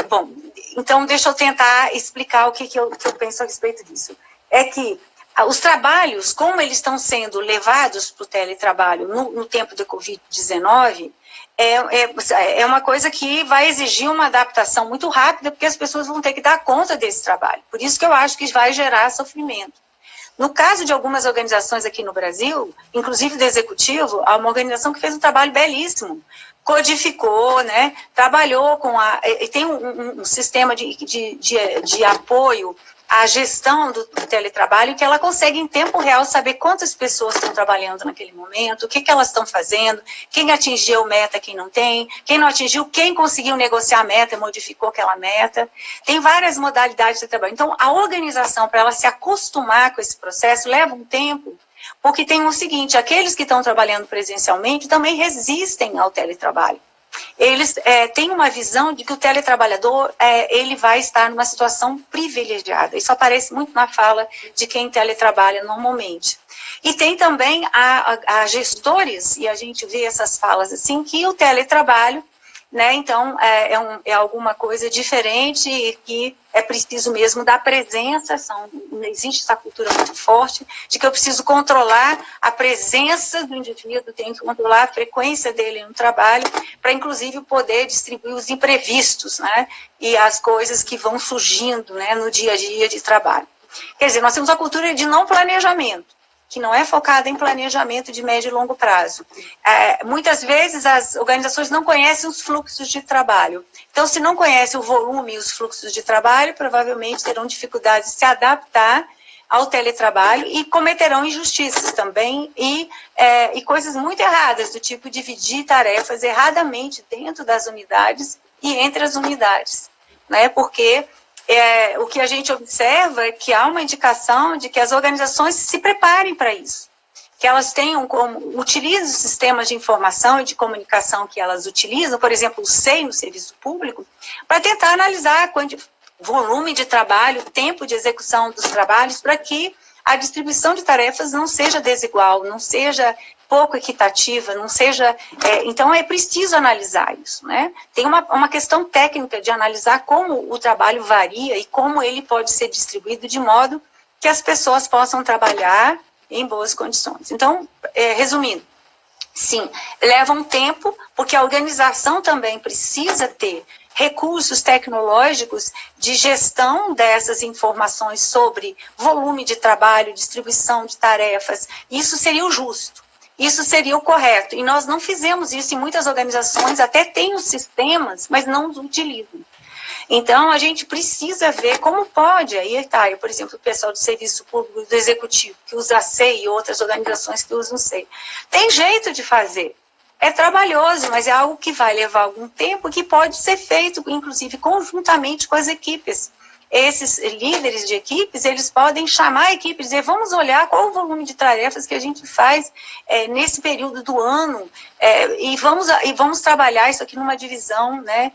bom, então deixa eu tentar explicar o que eu penso a respeito disso. É que os trabalhos, como eles estão sendo levados para o teletrabalho no tempo da Covid-19, é uma coisa que vai exigir uma adaptação muito rápida, porque as pessoas vão ter que dar conta desse trabalho. Por isso que eu acho que vai gerar sofrimento. No caso de algumas organizações aqui no Brasil, inclusive do Executivo, há uma organização que fez um trabalho belíssimo, codificou, né, trabalhou tem um sistema de apoio à gestão do teletrabalho, que ela consegue em tempo real saber quantas pessoas estão trabalhando naquele momento, o que elas estão fazendo, quem atingiu meta, quem não tem, quem não atingiu, quem conseguiu negociar a meta, modificou aquela meta. Tem várias modalidades de trabalho. Então, a organização, para ela se acostumar com esse processo, leva um tempo, porque tem o seguinte, aqueles que estão trabalhando presencialmente também resistem ao teletrabalho. Eles têm uma visão de que o teletrabalhador ele vai estar numa situação privilegiada. Isso aparece muito na fala de quem teletrabalha normalmente. E tem também a gestores, e a gente vê essas falas assim, que o teletrabalho, né, então, é alguma coisa diferente e que é preciso mesmo da presença, existe essa cultura muito forte de que eu preciso controlar a presença do indivíduo, tenho que controlar a frequência dele no trabalho, para inclusive poder distribuir os imprevistos, né, e as coisas que vão surgindo, né, no dia a dia de trabalho. Quer dizer, nós temos uma cultura de não planejamento, que não é focada em planejamento de médio e longo prazo. Muitas vezes as organizações não conhecem os fluxos de trabalho. Então, se não conhecem o volume e os fluxos de trabalho, provavelmente terão dificuldade de se adaptar ao teletrabalho e cometerão injustiças também e coisas muito erradas, do tipo dividir tarefas erradamente dentro das unidades e entre as unidades, né? Porque o que a gente observa é que há uma indicação de que as organizações se preparem para isso, que elas utilizem os sistemas de informação e de comunicação que elas utilizam, por exemplo, o SEI no serviço público, para tentar analisar volume de trabalho, tempo de execução dos trabalhos, para que a distribuição de tarefas não seja desigual, não seja pouco equitativa, não seja... então, é preciso analisar isso, né? Tem uma questão técnica de analisar como o trabalho varia e como ele pode ser distribuído de modo que as pessoas possam trabalhar em boas condições. Então, resumindo, sim, leva um tempo, porque a organização também precisa ter recursos tecnológicos de gestão dessas informações sobre volume de trabalho, distribuição de tarefas. Isso seria o justo, isso seria o correto. E nós não fizemos isso em muitas organizações, até têm os sistemas, mas não os utilizam. Então, a gente precisa ver como pode, aí está, por exemplo, o pessoal do serviço público, do executivo, que usa a SEI e outras organizações que usam o SEI. Tem jeito de fazer. É trabalhoso, mas é algo que vai levar algum tempo, que pode ser feito, inclusive, conjuntamente com as equipes. Esses líderes de equipes, eles podem chamar a equipe e dizer, vamos olhar qual o volume de tarefas que a gente faz nesse período do ano, e vamos trabalhar isso aqui numa divisão, né,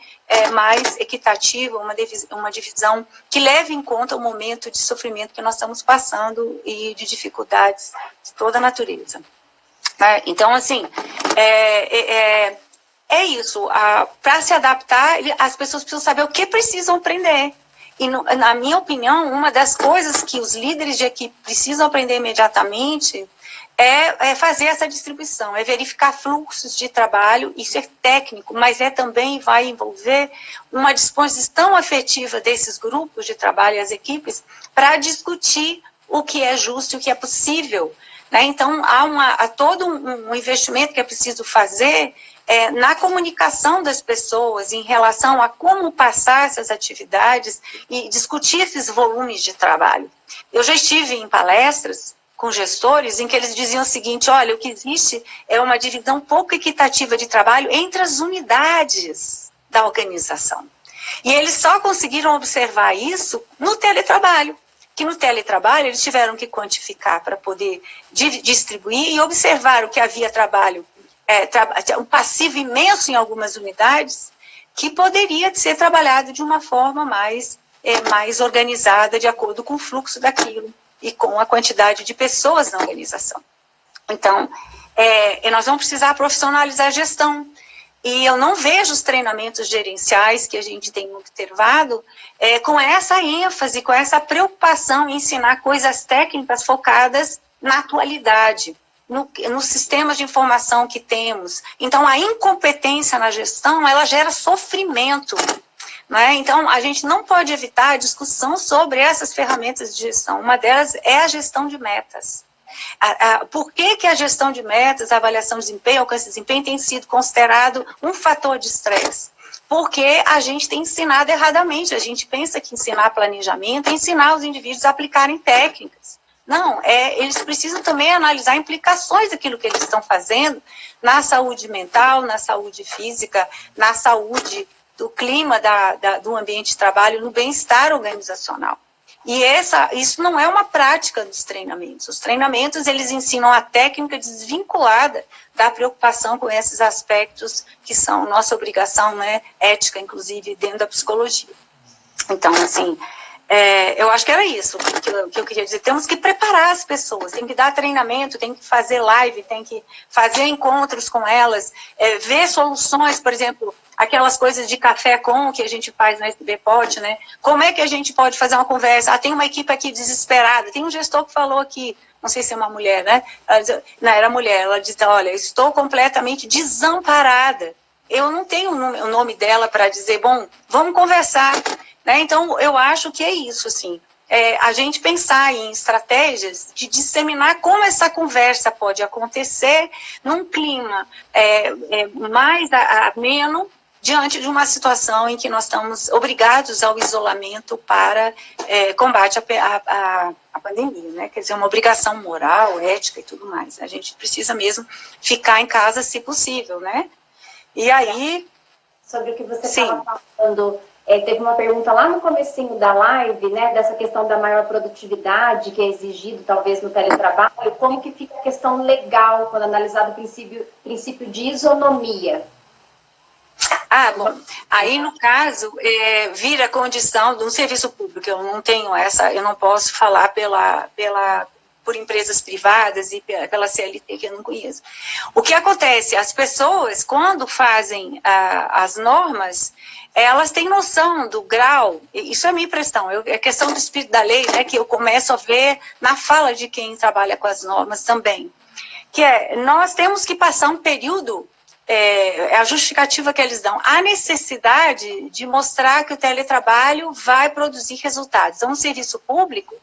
mais equitativa, uma divisão que leve em conta o momento de sofrimento que nós estamos passando e de dificuldades de toda a natureza. Então, assim, é isso. Para se adaptar, as pessoas precisam saber o que precisam aprender. E, na minha opinião, uma das coisas que os líderes de equipe precisam aprender imediatamente é fazer essa distribuição, é verificar fluxos de trabalho. Isso é técnico, mas também vai envolver uma disposição afetiva desses grupos de trabalho e as equipes para discutir o que é justo e o que é possível. Então, há todo um investimento que é preciso fazer na comunicação das pessoas em relação a como passar essas atividades e discutir esses volumes de trabalho. Eu já estive em palestras com gestores em que eles diziam o seguinte, olha, o que existe é uma divisão pouco equitativa de trabalho entre as unidades da organização. E eles só conseguiram observar isso no teletrabalho. Que no teletrabalho eles tiveram que quantificar para poder distribuir e observar o que havia trabalho, um passivo imenso em algumas unidades, que poderia ser trabalhado de uma forma mais organizada, de acordo com o fluxo daquilo e com a quantidade de pessoas na organização. Então, nós vamos precisar profissionalizar a gestão. E eu não vejo os treinamentos gerenciais que a gente tem observado com essa ênfase, com essa preocupação em ensinar coisas técnicas focadas na atualidade, nos sistemas de informação que temos. Então, a incompetência na gestão, ela gera sofrimento. Né? Então, a gente não pode evitar a discussão sobre essas ferramentas de gestão. Uma delas é a gestão de metas. Por que a gestão de metas, a avaliação de desempenho, alcance de desempenho tem sido considerado um fator de estresse? Porque a gente tem ensinado erradamente, a gente pensa que ensinar planejamento é ensinar os indivíduos a aplicarem técnicas. Não, eles precisam também analisar implicações daquilo que eles estão fazendo na saúde mental, na saúde física, na saúde do clima do ambiente de trabalho, no bem-estar organizacional. E isso não é uma prática dos treinamentos. Os treinamentos, eles ensinam a técnica desvinculada da preocupação com esses aspectos que são nossa obrigação, né, ética, inclusive, dentro da psicologia. Então, assim, eu acho que era isso que eu queria dizer. Temos que preparar as pessoas, tem que dar treinamento, tem que fazer live, tem que fazer encontros com elas, ver soluções, por exemplo, aquelas coisas de café que a gente faz na SBPOT, né? Como é que a gente pode fazer uma conversa? Tem uma equipe aqui desesperada, tem um gestor que falou aqui, não sei se é uma mulher, né? Não, era mulher, ela disse, olha, estou completamente desamparada, eu não tenho o nome dela para dizer, bom, vamos conversar, né? Então, eu acho que é isso, assim, a gente pensar em estratégias de disseminar como essa conversa pode acontecer num clima mais ameno, diante de uma situação em que nós estamos obrigados ao isolamento para combate à pandemia, né? Quer dizer, uma obrigação moral, ética e tudo mais. A gente precisa mesmo ficar em casa, se possível, né? E aí... Sobre o que você estava falando, teve uma pergunta lá no comecinho da live, né, dessa questão da maior produtividade que é exigido, talvez, no teletrabalho, como que fica a questão legal quando analisado o princípio de isonomia? Bom, aí no caso, vira condição de um serviço público, eu não tenho eu não posso falar por empresas privadas e pela CLT, que eu não conheço. O que acontece? As pessoas, quando fazem as normas, elas têm noção do grau, isso é a minha impressão, é questão do espírito da lei, né, que eu começo a ver na fala de quem trabalha com as normas também, que nós temos que passar um período, é a justificativa que eles dão, a necessidade de mostrar que o teletrabalho vai produzir resultados. Então, no serviço público,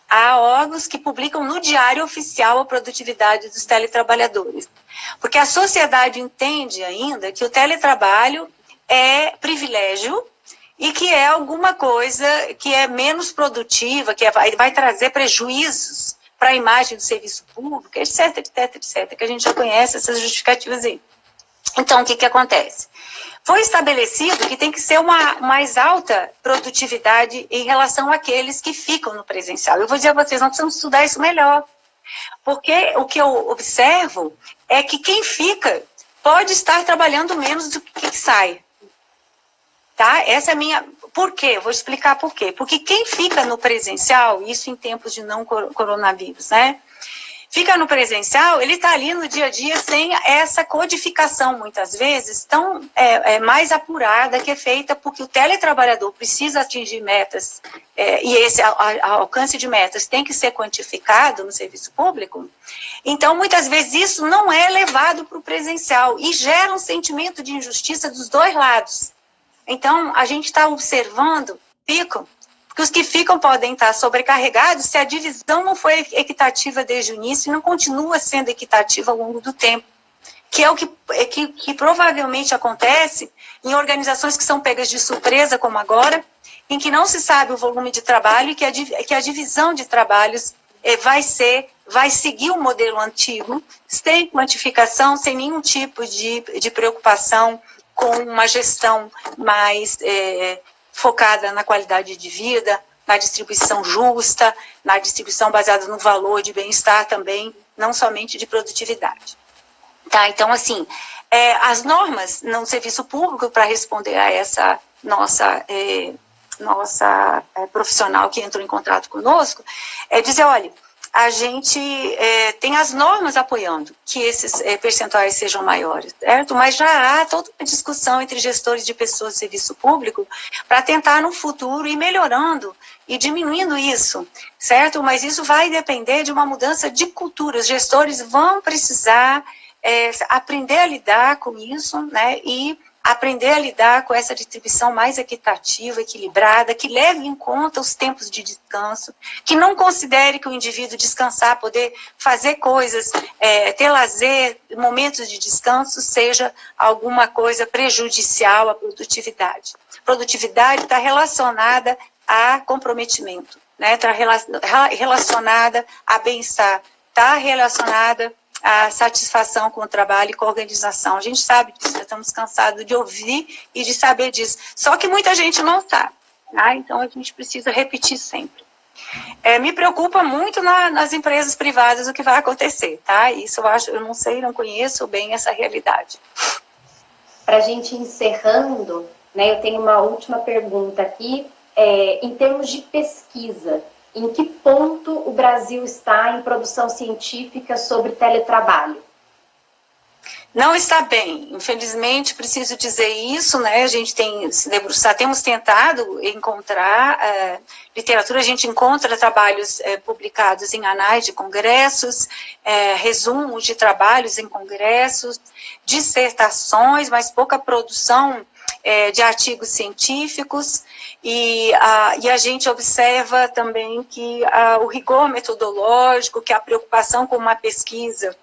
há órgãos que publicam no Diário Oficial a produtividade dos teletrabalhadores. Porque a sociedade entende ainda que o teletrabalho é privilégio e que é alguma coisa que é menos produtiva, que vai trazer prejuízos para a imagem do serviço público, etc, etc, etc, que a gente já conhece essas justificativas aí. Então, o que acontece? Foi estabelecido que tem que ser uma mais alta produtividade em relação àqueles que ficam no presencial. Eu vou dizer a vocês, nós precisamos estudar isso melhor. Porque o que eu observo é que quem fica pode estar trabalhando menos do que sai. Tá? Essa é a minha... Por quê? Eu vou explicar por quê. Porque quem fica no presencial, isso em tempos de não coronavírus, né? Fica no presencial, ele está ali no dia a dia sem essa codificação, muitas vezes, tão mais apurada, que é feita porque o teletrabalhador precisa atingir metas, e esse alcance de metas tem que ser quantificado no serviço público. Então, muitas vezes, isso não é levado para o presencial e gera um sentimento de injustiça dos dois lados. Então, a gente está observando, que os que ficam podem estar sobrecarregados se a divisão não foi equitativa desde o início e não continua sendo equitativa ao longo do tempo, que é o que provavelmente acontece em organizações que são pegas de surpresa, como agora, em que não se sabe o volume de trabalho e que a divisão de trabalhos vai seguir o modelo antigo, sem quantificação, sem nenhum tipo de preocupação com uma gestão mais... focada na qualidade de vida, na distribuição justa, na distribuição baseada no valor de bem-estar também, não somente de produtividade. Tá? Então, assim, as normas no serviço público, para responder a essa nossa profissional que entrou em contato conosco, é dizer, olha, a gente tem as normas apoiando que esses percentuais sejam maiores, certo? Mas já há toda uma discussão entre gestores de pessoas de serviço público para tentar no futuro ir melhorando e diminuindo isso, certo? Mas isso vai depender de uma mudança de cultura. Os gestores vão precisar aprender a lidar com isso, né? E aprender a lidar com essa distribuição mais equitativa, equilibrada, que leve em conta os tempos de descanso, que não considere que o indivíduo descansar, poder fazer coisas, ter lazer, momentos de descanso, seja alguma coisa prejudicial à produtividade. Produtividade está relacionada a comprometimento, né? Está relacionada a bem-estar, está relacionada a satisfação com o trabalho e com a organização. A gente sabe disso, estamos cansados de ouvir e de saber disso. Só que muita gente não sabe, tá? Então a gente precisa repetir sempre. Me preocupa muito nas empresas privadas o que vai acontecer, tá? Isso eu não sei, não conheço bem essa realidade. Para a gente encerrando, né, eu tenho uma última pergunta aqui, em termos de pesquisa. Em que ponto o Brasil está em produção científica sobre teletrabalho? Não está bem, infelizmente preciso dizer isso, né? A gente tem se debruçado, temos tentado encontrar literatura, a gente encontra trabalhos publicados em anais de congressos, resumos de trabalhos em congressos, dissertações, mas pouca produção de artigos científicos, e a gente observa também que o rigor metodológico, que a preocupação com uma pesquisa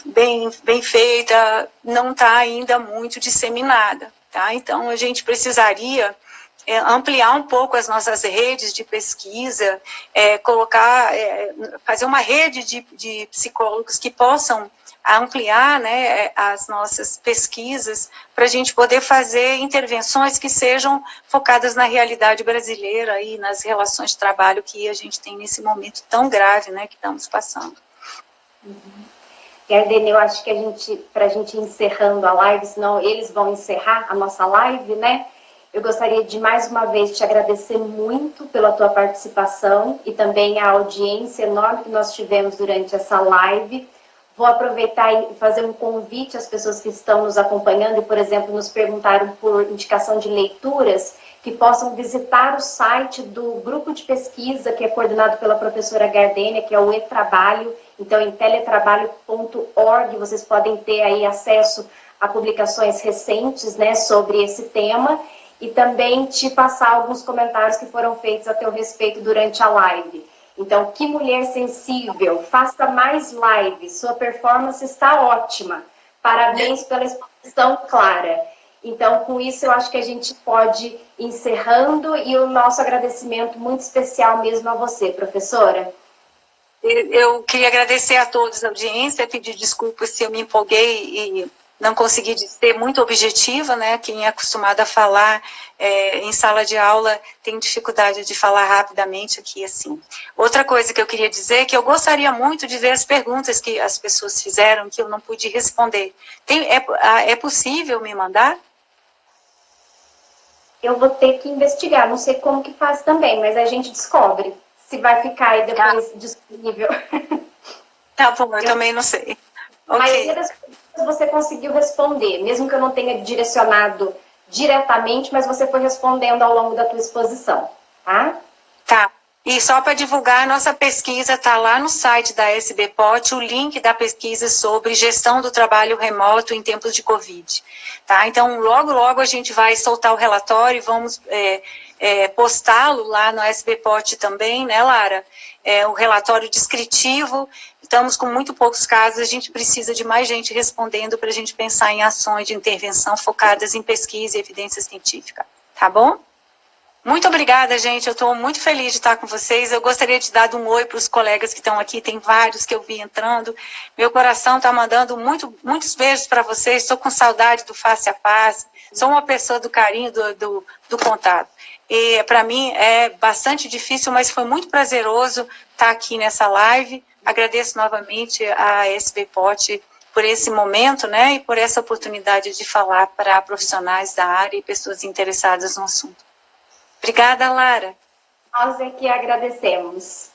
bem feita, não está ainda muito disseminada, tá? Então, a gente precisaria ampliar um pouco as nossas redes de pesquisa, fazer uma rede de psicólogos que possam ampliar, né, as nossas pesquisas, para a gente poder fazer intervenções que sejam focadas na realidade brasileira e nas relações de trabalho que a gente tem nesse momento tão grave, né, que estamos passando. Gardênia, eu acho que para a gente encerrando a live, senão eles vão encerrar a nossa live, né? Eu gostaria de, mais uma vez, te agradecer muito pela tua participação e também a audiência enorme que nós tivemos durante essa live. Vou aproveitar e fazer um convite às pessoas que estão nos acompanhando e, por exemplo, nos perguntaram por indicação de leituras, que possam visitar o site do grupo de pesquisa que é coordenado pela professora Gardênia, que é o e-trabalho. Então, em teletrabalho.org, vocês podem ter aí acesso a publicações recentes, né, sobre esse tema, e também te passar alguns comentários que foram feitos a teu respeito durante a live. Então, que mulher sensível, faça mais lives, sua performance está ótima. Parabéns pela exposição clara. Então, com isso, eu acho que a gente pode ir encerrando, e o nosso agradecimento muito especial mesmo a você, professora. Eu queria agradecer a todos a audiência, pedir desculpas se eu me empolguei e não consegui ser muito objetiva, né? Quem é acostumado a falar em sala de aula tem dificuldade de falar rapidamente aqui, assim. Outra coisa que eu queria dizer é que eu gostaria muito de ver as perguntas que as pessoas fizeram, que eu não pude responder. É possível me mandar? Eu vou ter que investigar, não sei como que faz também, mas a gente descobre se vai ficar aí depois disponível. Tá bom, eu também não sei. A maioria das perguntas você conseguiu responder, mesmo que eu não tenha direcionado diretamente, mas você foi respondendo ao longo da tua exposição, tá? Tá. E só para divulgar, a nossa pesquisa está lá no site da SBPOT, o link da pesquisa sobre gestão do trabalho remoto em tempos de Covid. Tá? Então, logo, logo a gente vai soltar o relatório e vamos postá-lo lá no SBPOT também, né, Lara? O relatório descritivo. Estamos com muito poucos casos, a gente precisa de mais gente respondendo para a gente pensar em ações de intervenção focadas em pesquisa e evidência científica. Tá bom? Muito obrigada, gente. Eu estou muito feliz de estar com vocês. Eu gostaria de dar um oi para os colegas que estão aqui. Tem vários que eu vi entrando. Meu coração está mandando muitos beijos para vocês. Estou com saudade do face a face. Sou uma pessoa do carinho, do contato. E para mim é bastante difícil, mas foi muito prazeroso estar aqui nessa live. Agradeço novamente a SBPOT por esse momento, né, e por essa oportunidade de falar para profissionais da área e pessoas interessadas no assunto. Obrigada, Lara. Nós é que agradecemos.